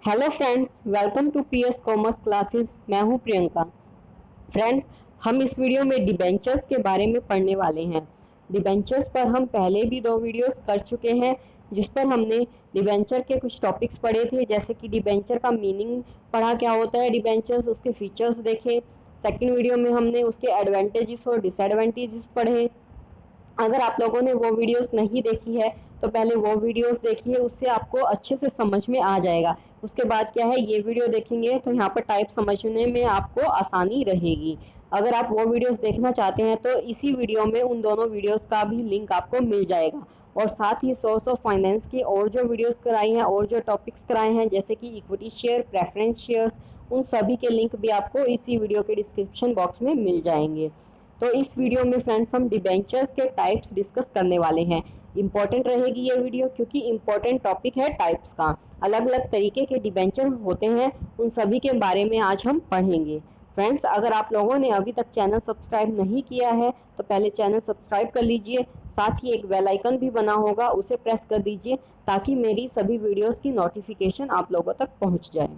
Hello friends, welcome to PS commerce classes. मैं हूं Priyanka. Friends, हम इस वीडियो में डिबेंचर्स के बारे में पढ़ने वाले हैं। डिबेंचर्स पर हम पहले भी 2 वीडियोस कर चुके हैं, जिस पर हमने डिबेंचर के कुछ टॉपिक्स पढ़े थे, जैसे कि डिबेंचर का मीनिंग पढ़ा, क्या होता है डिबेंचर्स, उसके फीचर्स देखे। सेकंड वीडियो में हमने उसके एडवांटेजेस और डिसएडवांटेजेस पढ़े। अगर आप लोगों ने वो वीडियोस नहीं देखी है तो पहले वो वीडियोस देखिए, उससे आपको अच्छे से समझ में आ जाएगा। उसके बाद क्या है, ये वीडियो देखेंगे तो यहाँ पर टाइप समझने में आपको आसानी रहेगी। अगर आप वो वीडियोस देखना चाहते हैं तो इसी वीडियो में उन दोनों वीडियोस का भी लिंक आपको मिल जाएगा। और साथ ही सोर्स ऑफ फाइनेंस की और जो वीडियोस कराई हैं और जो टॉपिक्स कराए हैं, जैसे कि इक्विटी शेयर, प्रेफरेंस शेयर्स, उन सभी के लिंक भी आपको इसी वीडियो के डिस्क्रिप्शन बॉक्स में मिल जाएंगे। तो इस वीडियो में फ्रेंड्स हम डिबेंचर्स के टाइप्स डिस्कस करने वाले हैं। इंपॉर्टेंट रहेगी ये वीडियो, क्योंकि इंपॉर्टेंट टॉपिक है टाइप्स का। अलग अलग तरीके के डिबेंचर होते हैं, उन सभी के बारे में आज हम पढ़ेंगे। फ्रेंड्स, अगर आप लोगों ने अभी तक चैनल सब्सक्राइब नहीं किया है तो पहले चैनल सब्सक्राइब कर लीजिए। साथ ही एक बेल आइकन भी बना होगा, उसे प्रेस कर दीजिए ताकि मेरी सभी वीडियोस की नोटिफिकेशन आप लोगों तक पहुंच जाए।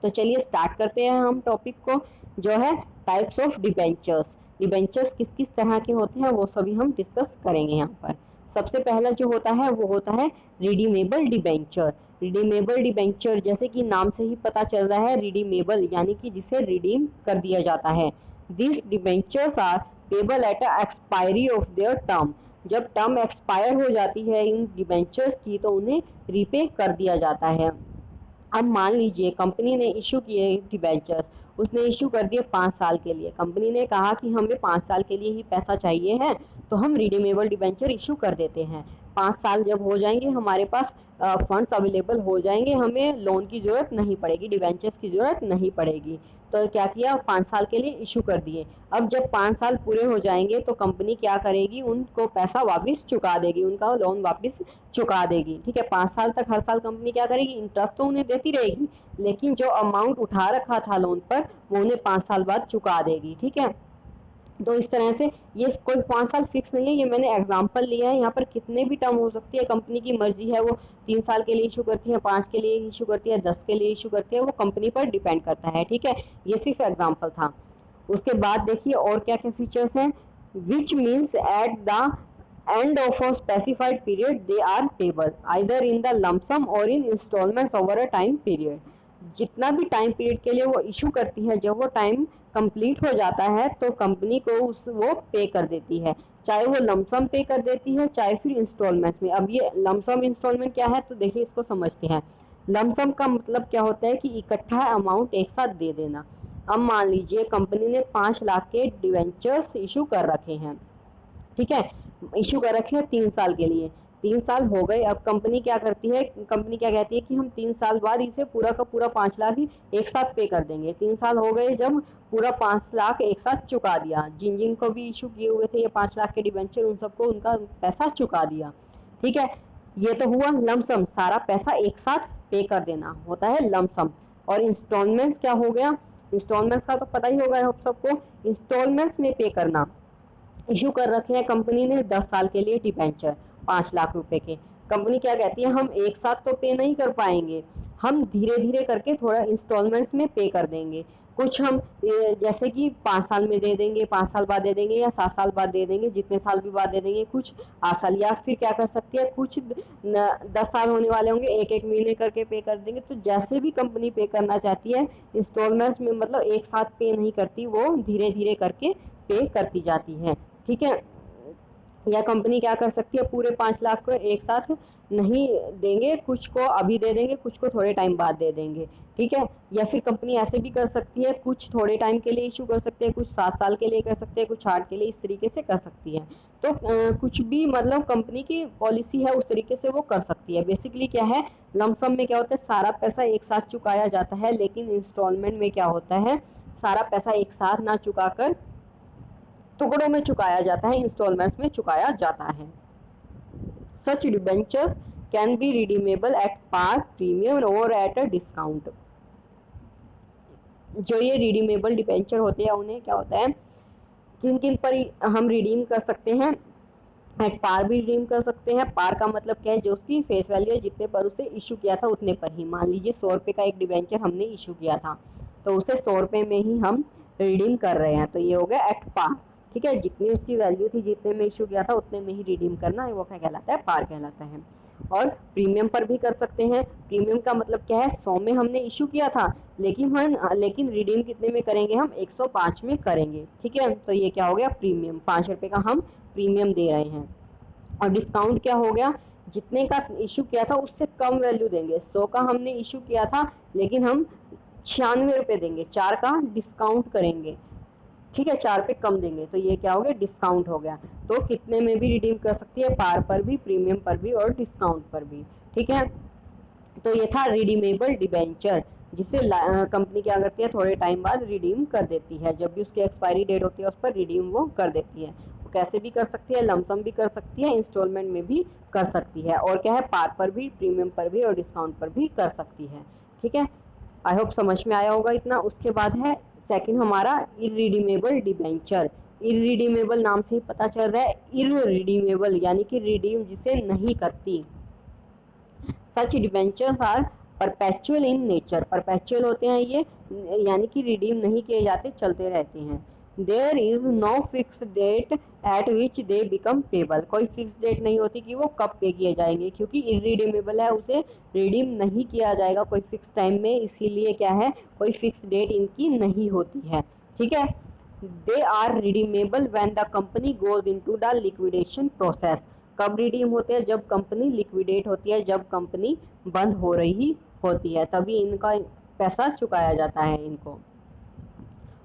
तो चलिए स्टार्ट करते हैं हम टॉपिक को, जो है टाइप्स ऑफ डिबेंचर्स। डिबेंचर्स किस किस तरह के होते हैं वो सभी हम डिस्कस करेंगे यहाँ पर। सबसे पहला जो होता है वो होता है रिडीमेबल डिबेंचर। रिडीमेबल डिबेंचर, जैसे कि नाम से ही पता चल रहा है, रिडीमेबल यानी कि जिसे रिडीम कर दिया जाता है। This debentures are payable at expiry of their term. जब टर्म एक्सपायर हो जाती है इन डिबेंचर्स की तो उन्हें रीपे कर दिया जाता है। अब मान लीजिए कंपनी ने इशू किए डिबेंचर्स, उसने इशू कर दिए 5 साल के लिए। कंपनी ने कहा कि हमें 5 साल के लिए ही पैसा चाहिए है, तो हम रिडीमेबल डिबेंचर इशू कर देते हैं। 5 साल जब हो जाएंगे, हमारे पास फंड्स अवेलेबल हो जाएंगे, हमें लोन की ज़रूरत नहीं पड़ेगी, डिबेंचर्स की ज़रूरत नहीं पड़ेगी। तो क्या किया, 5 साल के लिए इशू कर दिए। अब जब 5 साल पूरे हो जाएंगे तो कंपनी क्या करेगी, उनको पैसा वापस चुका देगी, उनका लोन वापस चुका देगी। ठीक है, 5 साल तक हर साल कंपनी क्या करेगी, इंटरेस्ट तो उन्हें देती रहेगी, लेकिन जो अमाउंट उठा रखा था लोन पर वो उन्हें 5 साल बाद चुका देगी। ठीक है, तो इस तरह से ये कोई 5 साल फिक्स नहीं है, ये मैंने एग्जांपल लिया है। यहाँ पर कितने भी टर्म हो सकती है, कंपनी की मर्जी है, वो 3 साल के लिए इशू करती है, 5 के लिए इशू करती है, 10 के लिए इशू करती है, वो कंपनी पर डिपेंड करता है। ठीक है, ये सिर्फ एग्जाम्पल था। उसके बाद देखिए और क्या क्या फीचर्स हैं। Which means at the end of a specified period they are payable either in the lump sum or in installments over a time period। जितना भी टाइम पीरियड के लिए वो इशू करती है, जब वो टाइम कंप्लीट हो जाता है तो कंपनी को वो पे कर देती है, चाहे वो लमसम पे कर देती है चाहे फिर इंस्टॉलमेंट्स में। अब ये लमसम इंस्टॉलमेंट क्या है, तो देखिए इसको समझते हैं। लमसम का मतलब क्या होता है कि इकट्ठा अमाउंट एक साथ दे देना। अब मान लीजिए कंपनी ने 5 लाख के डिवेंचर्स इशू कर रखे हैं। ठीक है, इशू कर रखे हैं 3 साल के लिए। 3 साल हो गए, अब कंपनी क्या करती है, कंपनी क्या कहती है कि हम 3 साल बाद इसे पूरा का पूरा 5 लाख ही एक साथ पे कर देंगे। 3 साल हो गए, जब पूरा 5 लाख एक साथ चुका दिया, जिन जिन को भी इशू किए हुए थे ये 5 लाख के डिबेंचर, उन सबको उनका पैसा चुका दिया। ठीक है, ये तो हुआ लमसम, सारा पैसा एक साथ पे कर देना होता है लमसम। और इंस्टॉलमेंट्स क्या हो गया, इंस्टॉलमेंट्स का तो पता ही होगा आप सबको। इंस्टॉलमेंट्स में पे करना, इशू कर रखे हैं कंपनी ने 10 साल के लिए डिबेंचर 5 लाख रुपए के। कंपनी क्या कहती है, हम एक साथ तो पे नहीं कर पाएंगे, हम धीरे धीरे करके थोड़ा इंस्टॉलमेंट्स में पे कर देंगे। कुछ हम जैसे कि 5 साल में दे देंगे, 5 साल बाद दे देंगे, या 7 साल बाद दे देंगे, जितने साल भी बाद दे देंगे, कुछ 8 साल। या फिर क्या कर सकते हैं, कुछ 10 साल होने वाले होंगे, एक एक महीने करके पे कर देंगे। तो जैसे भी कंपनी पे करना चाहती है, इंस्टॉलमेंट्स में मतलब एक साथ पे नहीं करती, वो धीरे धीरे करके पे करती जाती है। ठीक है, या कंपनी क्या कर सकती है, पूरे 5 लाख को एक साथ नहीं देंगे, कुछ को अभी दे देंगे, कुछ को थोड़े टाइम बाद दे देंगे। ठीक है, या फिर कंपनी ऐसे भी कर सकती है, कुछ थोड़े टाइम के लिए इशू कर सकते हैं, कुछ 7 साल के लिए कर सकते हैं, कुछ 8 के लिए, इस तरीके से कर सकती है। तो कुछ भी मतलब कंपनी की पॉलिसी है उस तरीके से वो कर सकती है। बेसिकली क्या है, लमसम में क्या होता है, सारा पैसा एक साथ चुकाया जाता है, लेकिन इंस्टॉलमेंट में क्या होता है, सारा पैसा एक साथ ना चुका कर टुकड़ों में चुकाया जाता है, इंस्टॉलमेंट्स में चुकाया जाता है। Such debentures can be redeemable at par, premium और एट अ डिस्काउंट। जो ये रिडीमेबल डिबेंचर होते हैं उन्हें क्या होता है, किन किन पर हम रिडीम कर सकते हैं, एट पार भी रिडीम कर सकते हैं। पार का मतलब क्या है, जो उसकी फेस वैल्यू है, जितने पर उसे इशू किया था उतने पर ही। मान लीजिए 100 रुपये का एक डिबेंचर हमने इशू किया था, तो उसे 100 रुपये में ही हम रिडीम कर रहे हैं, तो ये हो गया एट पार। ठीक है, जितनी उसकी वैल्यू थी, जितने में इशू किया था उतने में ही रिडीम करना है, वो क्या कहलाता है, पार कहलाता है। और प्रीमियम पर भी कर सकते हैं। प्रीमियम का मतलब क्या है, 100 में हमने इशू किया था, लेकिन रिडीम कितने में करेंगे, हम 105 में करेंगे। ठीक है, तो ये क्या हो गया, प्रीमियम, 5 रुपये का हम प्रीमियम दे रहे हैं। और डिस्काउंट क्या हो गया, जितने का इशू किया था उससे कम वैल्यू देंगे। 100 का हमने इशू किया था, लेकिन हम 96 रुपये देंगे, 4 का डिस्काउंट करेंगे। ठीक है, 4 पे कम देंगे, तो ये क्या हो गया, डिस्काउंट हो गया। तो कितने में भी रिडीम कर सकती है, पार पर भी, प्रीमियम पर भी और डिस्काउंट पर भी। ठीक है, तो ये था रिडीमेबल डिबेंचर, जिसे कंपनी क्या करती है, थोड़े टाइम बाद रिडीम कर देती है। जब भी उसकी एक्सपायरी डेट होती है उस पर रिडीम वो कर देती है। वो कैसे भी कर सकती है, लमसम भी कर सकती है, इंस्टॉलमेंट में भी कर सकती है, और क्या है, पार पर भी, प्रीमियम पर भी और डिस्काउंट पर भी कर सकती है। ठीक है, आई होप समझ में आया होगा इतना। उसके बाद है सेकंड हमारा इररिडीमेबल डिबेंचर। इररिडीमेबल नाम से ही पता चल रहा है, इररिडीमेबल यानी कि रिडीम जिसे नहीं करती। Such debentures are perpetual in nature. Perpetual होते हैं ये, यानी कि रिडीम नहीं किए जाते, चलते रहते हैं। There is no fix date at which they become payable. कोई फिक्स डेट नहीं होती कि वो कब पे किए जाएंगे, क्योंकि इररिडीमेबल है, उसे रिडीम नहीं किया जाएगा कोई फिक्स टाइम में, इसीलिए क्या है, कोई फिक्स डेट इनकी नहीं होती है। ठीक है, they are redeemable when the company goes into the liquidation process. कब रिडीम होते हैं, जब कंपनी लिक्विडेट होती है, जब कंपनी बंद हो रही होती है, तभी इनका पैसा चुकाया जाता है इनको।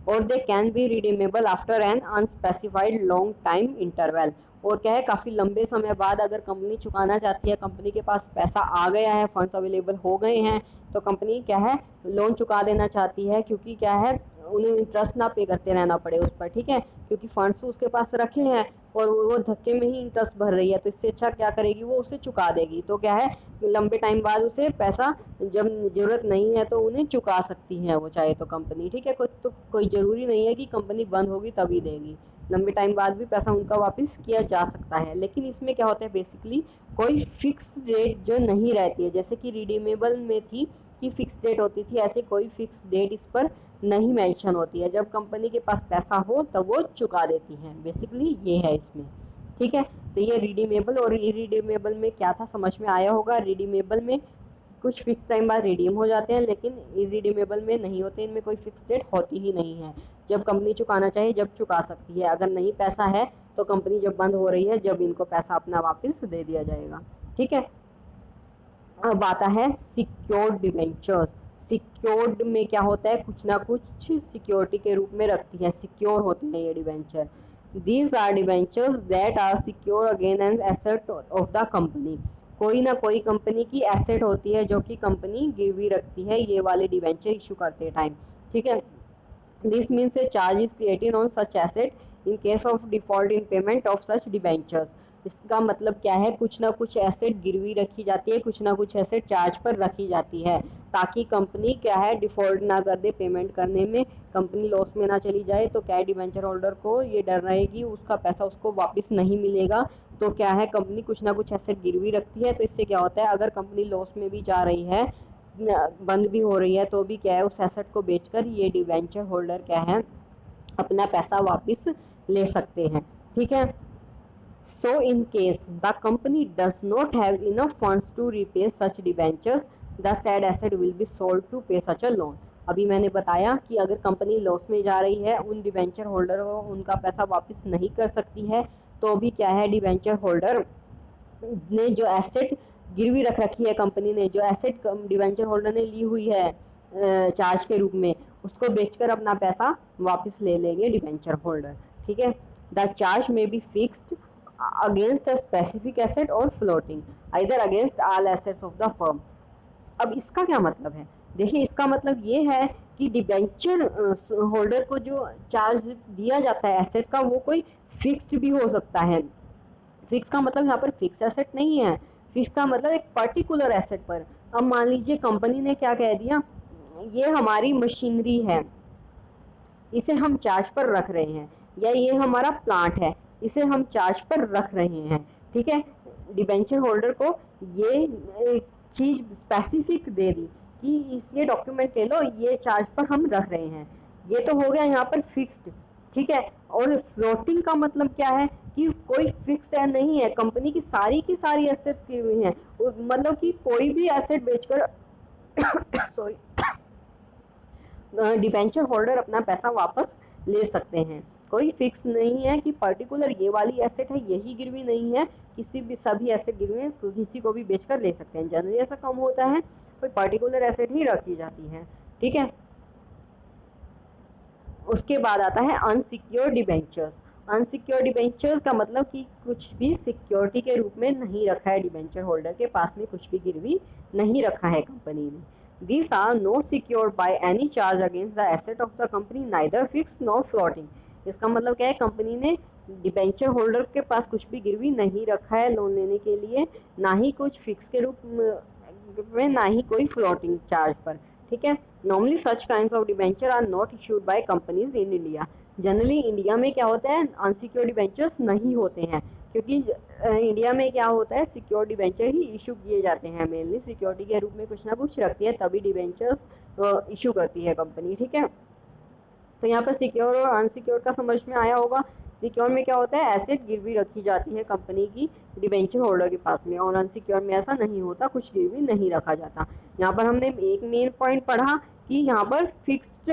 और they can be redeemable after an unspecified long time interval. और क्या है, काफ़ी लंबे समय बाद अगर कंपनी चुकाना चाहती है, कंपनी के पास पैसा आ गया है, फंड्स अवेलेबल हो गए हैं, तो कंपनी क्या है, लोन चुका देना चाहती है, क्योंकि क्या है, उन्हें इंटरेस्ट ना पे करते रहना पड़े उस पर। ठीक है, क्योंकि फंड्स उसके पास रखे हैं और वो धक्के में ही इंटरेस्ट भर रही है, तो इससे अच्छा क्या करेगी, वो उसे चुका देगी। तो क्या है, लंबे टाइम बाद उसे पैसा जब ज़रूरत नहीं है तो उन्हें चुका सकती है वो चाहे तो कंपनी। ठीक है, कोई ज़रूरी नहीं है कि कंपनी बंद होगी तभी देगी, लंबे टाइम बाद भी पैसा उनका वापस किया जा सकता है। लेकिन इसमें क्या होता है, बेसिकली कोई फिक्स डेट जो नहीं रहती है, जैसे कि रिडीमेबल में थी कि फिक्स डेट होती थी, ऐसे कोई फिक्स डेट इस पर नहीं मेंशन होती है। जब कंपनी के पास पैसा हो तब वो चुका देती है, बेसिकली ये है इसमें। ठीक है, तो ये रिडीमेबल और इरिडीमेबल में क्या था, समझ में आया होगा। रिडीमेबल में कुछ फिक्स टाइम बाद रिडीम हो जाते हैं, लेकिन इरिडीमेबल में नहीं होते, इनमें कोई फिक्स डेट होती ही नहीं है। जब कंपनी चुकाना चाहे जब चुका सकती है, अगर नहीं पैसा है तो कंपनी जब बंद हो रही है, जब इनको पैसा अपना वापस दे दिया जाएगा। ठीक है, अब आता है सिक्योर्ड डिबेंचर्स। सिक्योर्ड में क्या होता है, कुछ ना कुछ सिक्योरिटी के रूप में रखती है, सिक्योर होते हैं ये debenture. These are debentures that are secure again an asset of the company. कोई ना कोई कंपनी की एसेट होती है जो कि कंपनी गिरवी रखती है ये वाले डिबेंचर इशू करते टाइम। ठीक है, this means A charge is created on such asset in case of default in payment of such debentures. इसका मतलब क्या है, कुछ ना कुछ एसेट गिरवी रखी जाती है, कुछ ना कुछ एसेट चार्ज पर रखी जाती है, ताकि कंपनी क्या है, डिफॉल्ट ना कर दे पेमेंट करने में, कंपनी लॉस में ना चली जाए। तो क्या है, डिबेंचर होल्डर को ये डर रहेगी उसका पैसा उसको वापस नहीं मिलेगा। तो क्या है, कंपनी कुछ ना कुछ एसेट गिरवी रखती है। तो इससे क्या होता है, अगर कंपनी लॉस में भी जा रही है, बंद भी हो रही है, तो भी क्या है, उस एसेट को बेचकर ये डिबेंचर होल्डर क्या है, अपना पैसा वापस ले सकते हैं। ठीक है, so in case the company does not have enough funds to repay such debentures, the said asset will be sold to pay such a loan। अभी मैंने बताया कि अगर कंपनी लॉस में जा रही है, उन डिबेंचर होल्डर को उनका पैसा वापस नहीं कर सकती है, तो भी क्या है, डिबेंचर होल्डर ने जो एसेट गिरवी रख रखी है, कंपनी ने जो एसेट डिबेंचर होल्डर ने ली हुई है चार्ज के रूप में, उसको बेचकर अपना पैसा वापस ले लेंगे डिबेंचर होल्डर। ठीक है, द चार्ज में be fixed against a specific asset or floating either against all assets of the firm। अब इसका क्या मतलब है, देखिए इसका मतलब ये है कि डिबेंचर होल्डर को जो चार्ज दिया जाता है एसेट का, वो कोई फिक्स्ड भी हो सकता है। फिक्स का मतलब यहाँ पर फिक्स एसेट नहीं है, फिक्स का मतलब एक पर्टिकुलर एसेट पर। अब मान लीजिए कंपनी ने क्या कह दिया, ये हमारी मशीनरी है, इसे हम चार्ज पर रख रहे हैं, या ये हमारा प्लांट है, इसे हम चार्ज पर रख रहे हैं। ठीक है, डिबेंचर होल्डर को ये चीज़ स्पेसिफिक दे दी कि इसलिए डॉक्यूमेंट ले लो, ये चार्ज पर हम रख रहे हैं। ये तो हो गया यहाँ पर फिक्स्ड। ठीक है, और फ्लोटिंग का मतलब क्या है कि कोई फिक्स है नहीं है, कंपनी की सारी एसेट्स की हुई हैं, मतलब कि कोई भी एसेट बेचकर सॉरी डिबेंचर होल्डर अपना पैसा वापस ले सकते हैं। कोई फिक्स नहीं है कि पर्टिकुलर ये वाली एसेट है यही गिरवी नहीं है, किसी भी सभी एसेट गिरवी किसी को भी बेचकर ले सकते हैं। जनरली ऐसा कम होता है, कोई पर्टिकुलर एसेट ही रखी जाती है। ठीक है, उसके बाद आता है अनसिक्योर्ड डिबेंचर्स। अनसिक्योर्ड डिबेंचर्स का मतलब कि कुछ भी सिक्योरिटी के रूप में नहीं रखा है, डिबेंचर होल्डर के पास में कुछ भी गिरवी नहीं रखा है कंपनी ने। These are not secured by any charge against the asset of the company, neither fixed nor floating। इसका मतलब क्या है, कंपनी ने डिबेंचर होल्डर के पास कुछ भी गिरवी नहीं रखा है लोन लेने के लिए, ना ही कुछ फिक्स के रूप में, ना ही कोई फ्लोटिंग चार्ज पर। ठीक है, normally such kinds of debenture are not issued by companies in India. Generally India में क्या होता है, अनसिक्योर्ड डिबेंचर्स नहीं होते हैं, क्योंकि इंडिया में क्या होता है, सिक्योर डिबेंचर ही इशू किए जाते हैं। मेनली सिक्योरिटी के रूप में कुछ ना कुछ रखती है, तभी डिबेंचर्स इशू करती है कंपनी। ठीक है, तो यहाँ पर सिक्योर और अनसिक्योर का समझ में आया होगा। सिक्योर में क्या होता है, एसेट गिरवी रखी जाती है कंपनी की डिबेंचर होल्डर के पास में, और अनसिक्योर में ऐसा नहीं होता, कुछ गिरवी नहीं रखा जाता। यहाँ पर हमने एक मेन पॉइंट पढ़ा कि यहाँ पर फिक्स्ड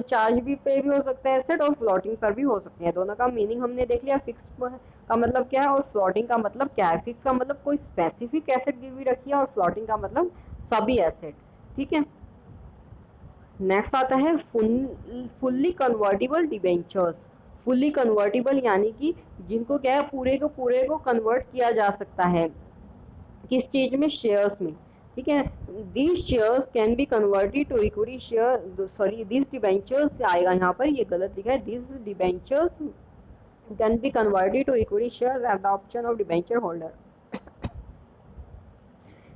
चार्ज भी पे भी हो सकता है एसेट, और फ्लोटिंग पर भी हो सकते हैं। दोनों का मीनिंग हमने देख लिया, फिक्स का मतलब क्या है और फ्लोटिंग का मतलब क्या है। फिक्स का मतलब कोई स्पेसिफिक एसेट गिरवी रखी है, और फ्लोटिंग का मतलब सभी एसेट। ठीक है, नेक्स्ट आता है fully convertible debentures. Fully convertible यानी कि जिनको क्या है, पूरे को कन्वर्ट किया जा सकता है, किस चीज में, शेयर्स में। ठीक है, these shares can be converted to equity share, sorry these debentures आएगा यहाँ पर, ये गलत लिखा है, these debentures can be converted to equity share at the option of debenture holder.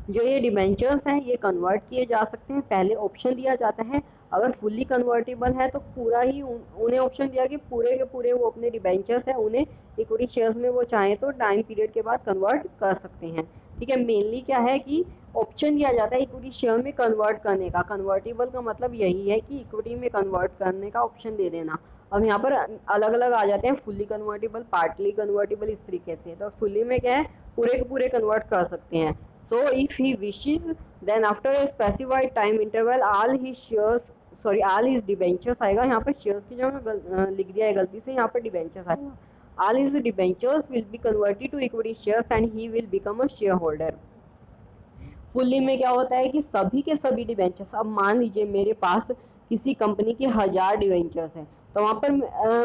जो ये डिबेंचर्स हैं ये कन्वर्ट किए जा सकते हैं, पहले ऑप्शन दिया जाता है। अगर फुल्ली कन्वर्टेबल है तो पूरा ही उन्हें ऑप्शन दिया कि पूरे के पूरे वो अपने डिबेंचर्स हैं उन्हें इक्विटी शेयर्स में वो चाहें तो टाइम पीरियड के बाद कन्वर्ट कर सकते हैं। ठीक है, मेनली क्या है कि ऑप्शन दिया जाता है इक्विटी शेयर में कन्वर्ट करने का। कन्वर्टेबल का मतलब यही है कि इक्विटी में कन्वर्ट करने का ऑप्शन दे देना। अब यहाँ पर अलग अलग आ जाते हैं, फुल्ली कन्वर्टेबल, पार्टली कन्वर्टेबल, इस तरीके से। तो फुल्ली में क्या है, पूरे के पूरे कन्वर्ट कर सकते हैं। So if he wishes, then after a specified time interval, all his debentures आएगा, यहाँ पर शेयर्स की जगह लिख दिया है गलती से, यहाँ पर डिबेंचर्स आएगा। All his debentures will be converted to equity shares and he will become a shareholder। Fully में क्या होता है कि सभी के सभी डिबेंचर्स, अब मान लीजिए मेरे पास किसी कंपनी के 1000 डिबेंचर्स हैं, तो वहाँ पर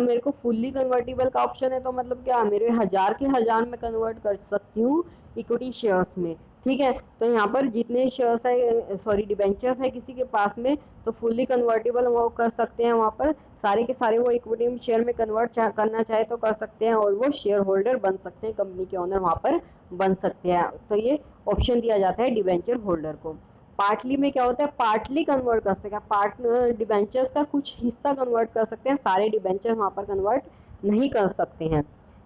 मेरे को फुल्ली कन्वर्टेबल का ऑप्शन है, तो मतलब क्या, मेरे 1000 के 1000 में कन्वर्ट कर सकती हूँ इक्विटी शेयर्स में। ठीक है, तो यहाँ पर जितने शेयर्स है, सॉरी डिबेंचर्स है किसी के पास में, तो फुल्ली कन्वर्टेबल वो कर सकते हैं, वहाँ पर सारे के सारे वो इक्विटी शेयर में कन्वर्ट करना चाहे तो कर सकते हैं, और वो शेयर होल्डर बन सकते हैं, कंपनी के ओनर वहाँ पर बन सकते हैं। तो ये ऑप्शन दिया जाता है डिबेंचर होल्डर को। पार्टली में क्या होता है, पार्टली कन्वर्ट कर सकते हैं, पार्ट डिबेंचर्स का कुछ हिस्सा कन्वर्ट कर सकते हैं, सारे डिबेंचर वहाँ पर कन्वर्ट नहीं कर सकते हैं।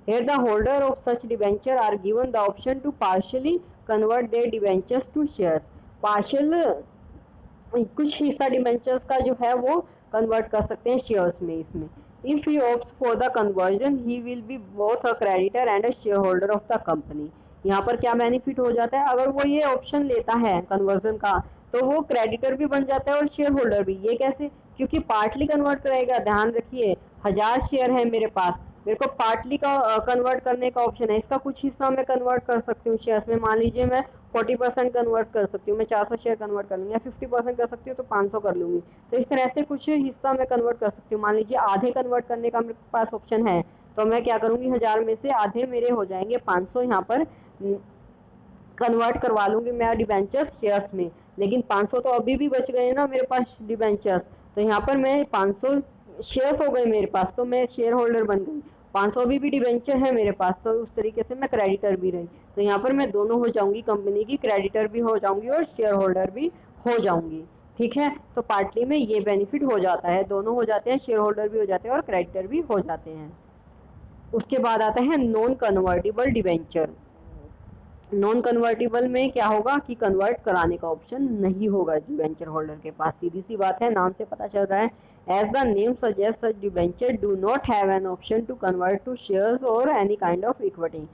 Here the holder of such debenture are given the option to partially convert their debentures to shares। Partial कुछ हिस्सा डिबेंचर्स का जो है वो कन्वर्ट कर सकते हैं शेयर्स में। इसमें if he opts for the conversion he will be both a creditor and a share holder of the company. यहाँ पर क्या बेनिफिट हो जाता है, अगर वो ये ऑप्शन लेता है कन्वर्जन का, तो वो क्रेडिटर भी बन जाता है और शेयर होल्डर भी। ये कैसे, क्योंकि पार्टली कन्वर्ट करेगा। ध्यान रखिए, 1000 शेयर है मेरे पास, मेरे को पार्टली का कन्वर्ट करने का ऑप्शन है, इसका कुछ हिस्सा मैं कन्वर्ट कर सकती हूँ शेयर्स में। मान लीजिए मैं 40% कन्वर्ट कर सकती हूँ, मैं 400 शेयर कन्वर्ट कर लूँगी, या 50% कर सकती हूँ तो 500 कर लूँगी। तो इस तरह से कुछ हिस्सा मैं कन्वर्ट कर सकती हूँ। मान लीजिए आधे कन्वर्ट करने का मेरे पास ऑप्शन है, तो मैं क्या करूँगी, 1000 में से आधे मेरे हो जाएंगे 500 यहाँ पर कन्वर्ट करवा लूँगी मैं डिबेंचर्स शेयर्स में। लेकिन 500 तो अभी भी बच गए ना मेरे पास डिबेंचर्स, तो यहाँ पर मैं 500 शेयर्स हो गए मेरे पास, तो मैं शेयर होल्डर बन गई। 500 अभी भी डिबेंचर है मेरे पास, तो उस तरीके से मैं क्रेडिटर भी रही। तो यहाँ पर मैं दोनों हो जाऊंगी, कंपनी की क्रेडिटर भी हो जाऊंगी और शेयर होल्डर भी हो जाऊंगी। ठीक है, तो पार्टली में ये बेनिफिट हो जाता है, दोनों हो जाते हैं, शेयर होल्डर भी हो जाते हैं और क्रेडिटर भी हो जाते हैं। उसके बाद आता है non convertible debenture. Non convertible में क्या होगा कि कन्वर्ट कराने का ऑप्शन नहीं होगा डिबेंचर होल्डर के पास। सीधी सी बात है, नाम से पता चल रहा है। As the name suggest such debenture do not have an option to convert to shares और एनी काइंड ऑफ इक्विटी।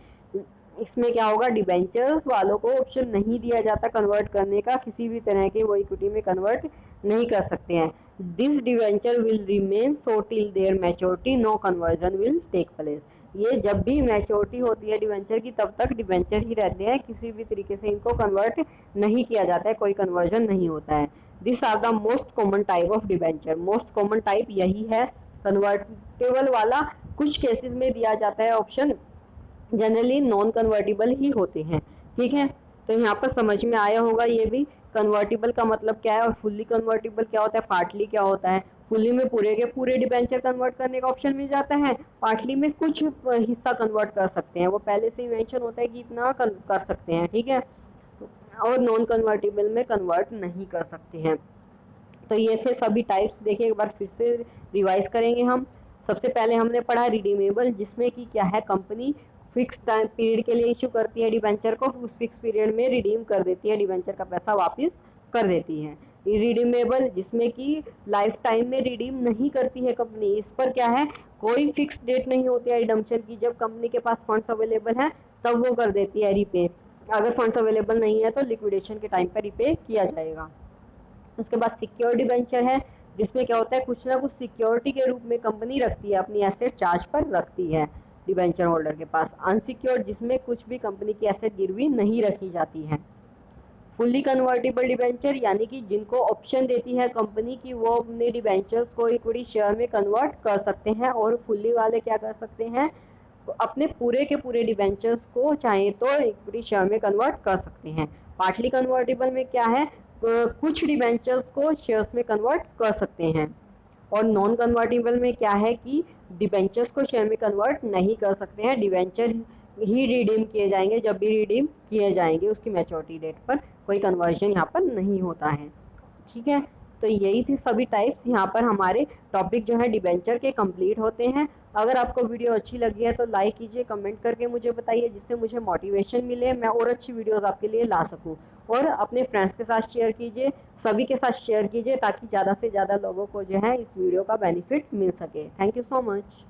इसमें क्या होगा, डिबेंचर्स वालों को ऑप्शन नहीं दिया जाता कन्वर्ट करने का, किसी भी तरह के वो इक्विटी में कन्वर्ट नहीं कर सकते हैं। This debenture will remain so till their maturity, no conversion will take place. ये जब भी मैच्योरिटी होती है डिबेंचर की तब तक डिबेंचर ही रहते हैं, किसी भी तरीके से इनको कन्वर्ट नहीं किया जाता है, कोई कन्वर्जन नहीं होता है। This are the most common type of debenture. Most common type यही है कन्वर्टेबल वाला। कुछ केसेस में दिया जाता है ऑप्शन, जनरली नॉन कन्वर्टेबल ही होते हैं। ठीक है, तो यहाँ पर समझ में आया होगा ये भी कन्वर्टेबल का मतलब क्या है और फुल्ली कन्वर्टेबल क्या होता है, पार्टली क्या होता है। फुल्ली में पूरे के पूरे डिबेंचर कन्वर्ट करने का ऑप्शन मिल जाता है, पार्टली में कुछ हिस्सा कन्वर्ट कर सकते हैं, वो पहले से ही मेंशन होता है कि इतना कर सकते हैं। ठीक है, और नॉन कन्वर्टेबल में कन्वर्ट नहीं कर सकते हैं। तो ये थे सभी टाइप्स। देखिए एक बार फिर से रिवाइज करेंगे हम। सबसे पहले हमने पढ़ा रिडीमेबल, जिसमें कि क्या है, कंपनी फिक्स टाइम पीरियड के लिए इशू करती है डिबेंचर को, उस फिक्स पीरियड में रिडीम कर देती है, डिबेंचर का पैसा वापस कर देती है। रिडीमेबल जिसमें कि लाइफ टाइम में रिडीम नहीं करती है कंपनी, इस पर क्या है, कोई फिक्स डेट नहीं होती है रिडम्पशन की। जब कंपनी के पास फंड्स अवेलेबल है तब वो कर देती है रिपे, अगर फंड्स अवेलेबल नहीं है तो लिक्विडेशन के टाइम पर रिपे किया जाएगा। उसके बाद सिक्योर डिबेंचर है, जिसमें क्या होता है, कुछ ना कुछ सिक्योरिटी के रूप में कंपनी रखती है, अपनी एसेट चार्ज पर रखती है डिबेंचर होल्डर के पास। अनसिक्योर्ड जिसमें कुछ भी कंपनी की एसेट गिरवी नहीं रखी जाती है। फुल्ली कन्वर्टेबल डिबेंचर यानी कि जिनको ऑप्शन देती है कंपनी की वो अपने डिबेंचर्स को इक्विटी शेयर में कन्वर्ट कर सकते हैं, और फुल्ली वाले क्या कर सकते हैं, अपने पूरे के पूरे डिबेंचर्स को चाहे तो इक्विटी शेयर में कन्वर्ट कर सकते हैं। पार्टली कन्वर्टेबल में क्या है, कुछ डिबेंचर्स को शेयर्स में कन्वर्ट कर सकते हैं। और नॉन कन्वर्टेबल में क्या है कि डिबेंचर्स को शेयर में कन्वर्ट नहीं कर सकते हैं, डिबेंचर ही रिडीम किए जाएंगे, जब भी रिडीम किए जाएंगे उसकी मैच्योरिटी डेट पर, कोई कन्वर्जन यहाँ पर नहीं होता है। ठीक है, तो यही थी सभी टाइप्स। यहाँ पर हमारे टॉपिक जो है डिबेंचर के कंप्लीट होते हैं। अगर आपको वीडियो अच्छी लगी है तो लाइक कीजिए, कमेंट करके मुझे बताइए, जिससे मुझे मोटिवेशन मिले, मैं और अच्छी वीडियोस आपके लिए ला सकूं। और अपने फ्रेंड्स के साथ शेयर कीजिए, सभी के साथ शेयर कीजिए, ताकि ज़्यादा से ज़्यादा लोगों को जो है इस वीडियो का बेनिफिट मिल सके। Thank you so much.